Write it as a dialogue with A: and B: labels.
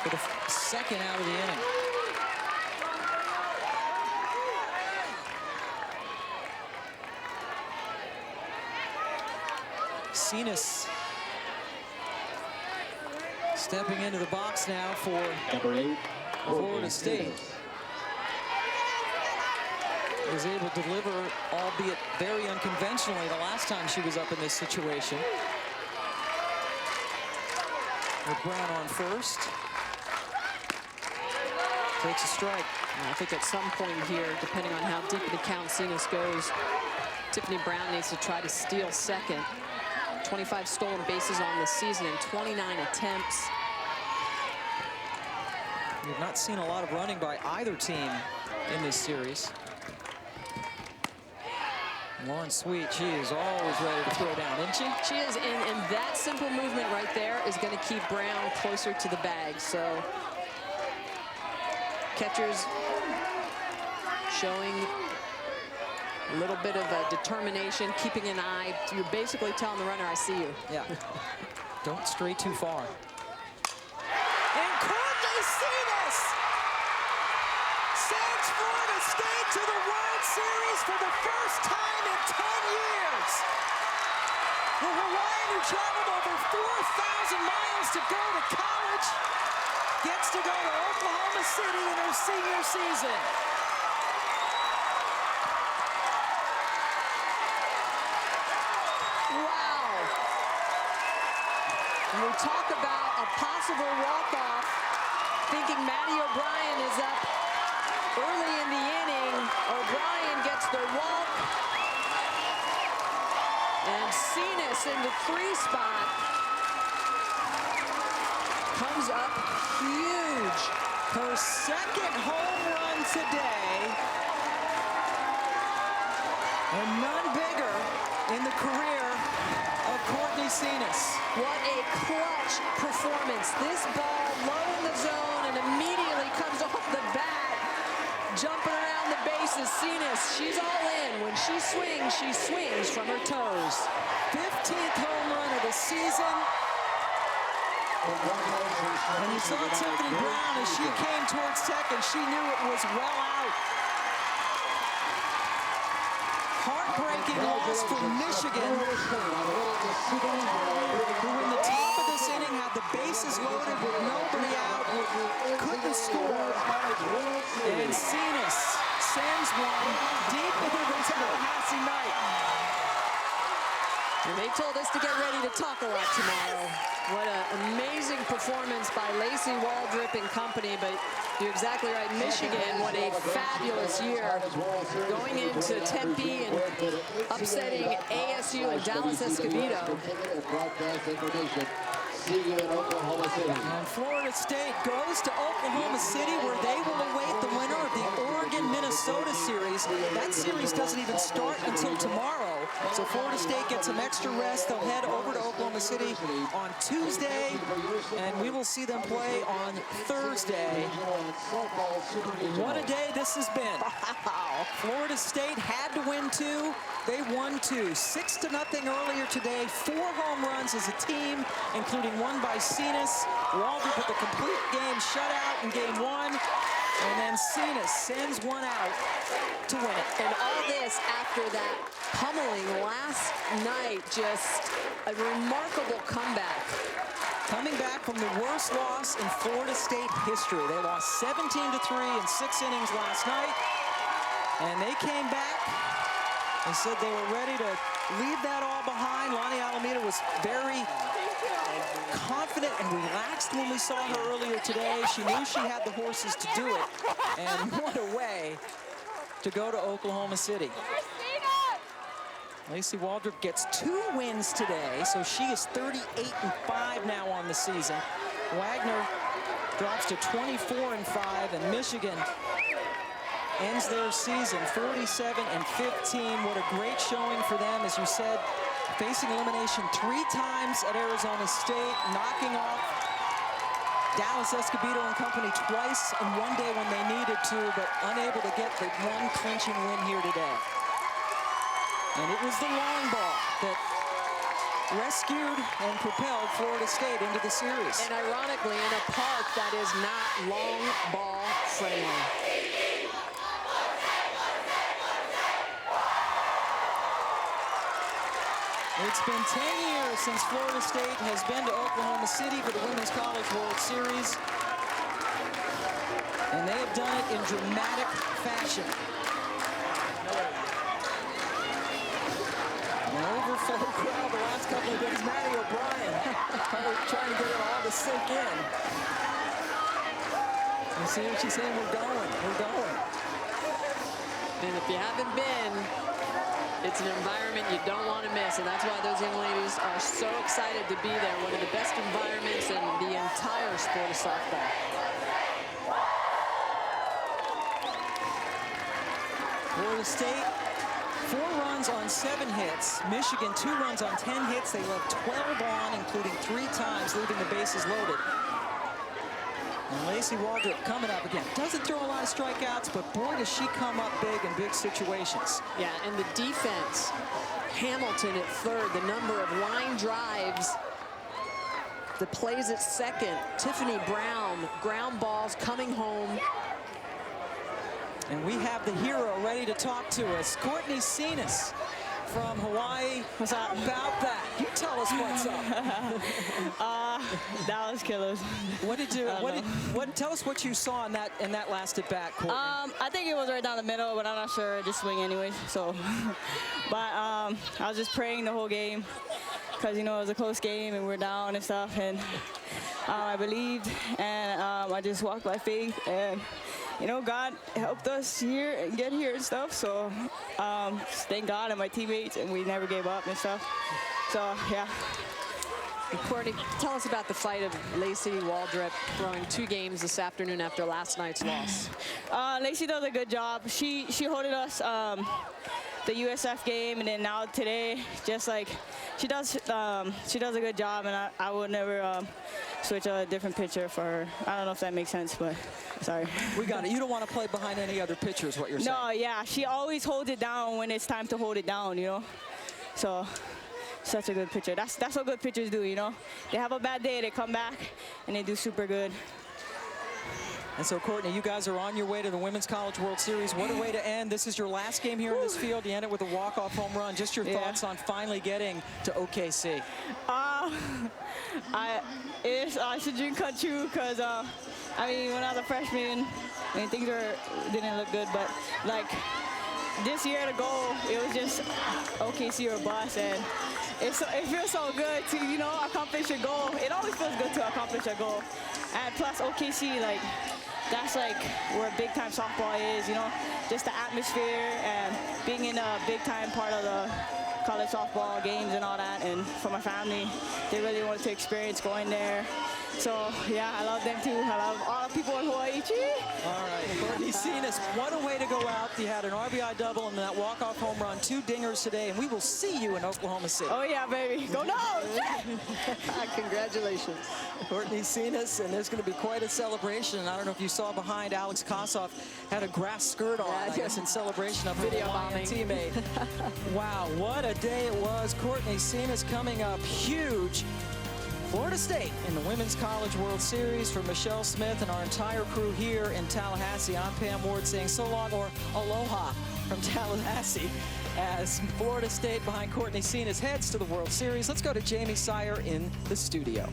A: for the second out of the inning. Senas stepping into the box now for
B: Number 8,
A: Florida State. Was able to deliver, albeit very unconventionally, the last time she was up in this situation. With Brown on first. Takes a strike.
C: And I think at some point here, depending on how deep in the count Senas goes, Tiffany Brown needs to try to steal second. 25 stolen bases on the season and 29 attempts.
A: We've not seen a lot of running by either team in this series. Lauren Sweet, she is always ready to throw down, isn't she?
C: She is, and that simple movement right there is going to keep Brown closer to the bag. So catchers showing a little bit of a determination, keeping an eye. You're basically telling the runner, I see you.
A: Yeah. Don't stray too far. And Courtney Senas sends Florida State to the World Series for the first time in 10 years. The Hawaiian, who traveled over 4,000 miles to go to college, gets to go to Oklahoma City in her senior season.
C: When we talk about a possible walk-off, thinking Maddie O'Brien is up early in the inning. O'Brien gets the walk. And Senas in the 3 spot comes up huge.
A: Her second home run today. And none bigger in the career of Courtney Senas.
C: What a clutch performance. This ball low in the zone and immediately comes off the bat, jumping around the bases. Senas, she's all in. When she swings from her toes.
A: 15th home run of the season. And you saw Tiffany Brown as she came towards second. She knew it was well out. Heartbreaking loss for Michigan, who in the top of this inning had the bases loaded with nobody out, couldn't score, and Senas sends one deep into the Tallahassee night.
C: And they told us to get ready to talk a lot tomorrow. What an amazing performance by Lacey Waldrip and company, but you're exactly right. Michigan, what a fabulous year. Going into Tempe and upsetting ASU and Dallas Escobedo.
B: See you in Oklahoma City.
A: And Florida State goes to Oklahoma City, where they will await the winner of the Oregon-Minnesota series. That series doesn't even start until tomorrow. So Florida State gets some extra rest. They'll head over to Oklahoma City on Tuesday, and we will see them play on Thursday. What a day this has been. Florida State had to win 2. They won 2. 6-0 earlier today. 4 home runs as a team, including one by Senas. Waldrop with a complete game shutout in game 1. And then Senas sends one out to win it.
C: And all this after that pummeling last night. Just a remarkable comeback.
A: Coming back from the worst loss in Florida State history. They lost 17-3 in 6 innings last night. And they came back and said they were ready to leave that all behind. Lonnie Alameda was very confident and relaxed when we saw her earlier today. She knew she had the horses to do it. And what a way to go to Oklahoma City. Lacey Waldrop gets 2 wins today, so she is 38-5 now on the season. Wagner drops to 24-5, and Michigan ends their season 47-15. What a great showing for them, as you said, facing elimination 3 times at Arizona State, knocking off Dallas Escobedo and company twice in one day when they needed to, but unable to get the one clinching win here today. And it was the long ball that rescued and propelled Florida State into the series.
C: And ironically, in a park that is not long ball friendly.
A: It's been 10 years since Florida State has been to Oklahoma City for the Women's College World Series. And they have done it in dramatic fashion. An overflow crowd the last couple of days. Matty O'Brien trying to get it all to sink in. You see what she's saying? We're going. We're going.
C: And if you haven't been, it's an environment you don't want to miss, and that's why those young ladies are so excited to be there. One of the best environments in the entire sport of softball.
A: Florida State, 4 runs on 7 hits. Michigan, 2 runs on 10 hits. They left 12 on, including 3 times, leaving the bases loaded. And Lacey Waldrop coming up again. Doesn't throw a lot of strikeouts, but boy, does she come up big in big situations.
C: Yeah, and the defense. Hamilton at third, the number of line drives, the plays at second. Tiffany Brown, ground balls coming home.
A: And we have the hero ready to talk to us, Courtney Senas from Hawaii.
D: What's up?
A: About that, you tell us what's up.
D: That was killers.
A: What did you? Tell us what you saw in that last at bat, Courtney.
D: I think it was right down the middle, but I'm not sure. Just swing anyways. So, but I was just praying the whole game because it was a close game and we're down and stuff, and I believed, and I just walked by faith, and God helped us here and get here and stuff. So thank God and my teammates, and we never gave up and stuff. So yeah.
C: Courtney, tell us about the fight of Lacey Waldrop throwing 2 games this afternoon after last night's loss.
D: Lacey does a good job. She holded us the USF game, and then now today, just like she does a good job, and I would never switch a different pitcher for her. I don't know if that makes sense, but sorry. We got it.
A: You don't want to play behind any other pitcher is what you're saying.
D: No, yeah, she always holds it down when it's time to hold it down, So such a good pitcher. That's what good pitchers do, They have a bad day, they come back, and they do super good.
A: And so, Courtney, you guys are on your way to the Women's College World Series. What a way to end. This is your last game here in this field. You end it with a walk-off home run. Just your thoughts on finally getting to OKC.
D: It's a dream come true because, when I was a freshman, things didn't look good. But, this year to go, it was just OKC or bust. And it feels so good to, accomplish your goal. It always feels good to accomplish a goal. And plus OKC, that's where big time softball is, just the atmosphere and being in a big time part of the college softball games and all that. And for my family, they really wanted to experience going there. So yeah, I love them too. I love all the people in Hawaii.
A: All right, Courtney Senas, what a way to go out. You had an RBI double and that walk-off home run, 2 dingers today, and we will see you in Oklahoma City.
D: Oh yeah, baby, go Dogs!
C: Congratulations.
A: Courtney Senas, and there's going to be quite a celebration. And I don't know if you saw behind, Alex Kossoff had a grass skirt on, I guess, in celebration of her
C: Video
A: Hawaiian teammate. Wow, what a day it was. Courtney Senas coming up huge. Florida State in the Women's College World Series. For Michelle Smith and our entire crew here in Tallahassee, I'm Pam Ward saying so long, or aloha from Tallahassee, as Florida State behind Courtney Senas heads to the World Series. Let's go to Jamie Sire in the studio.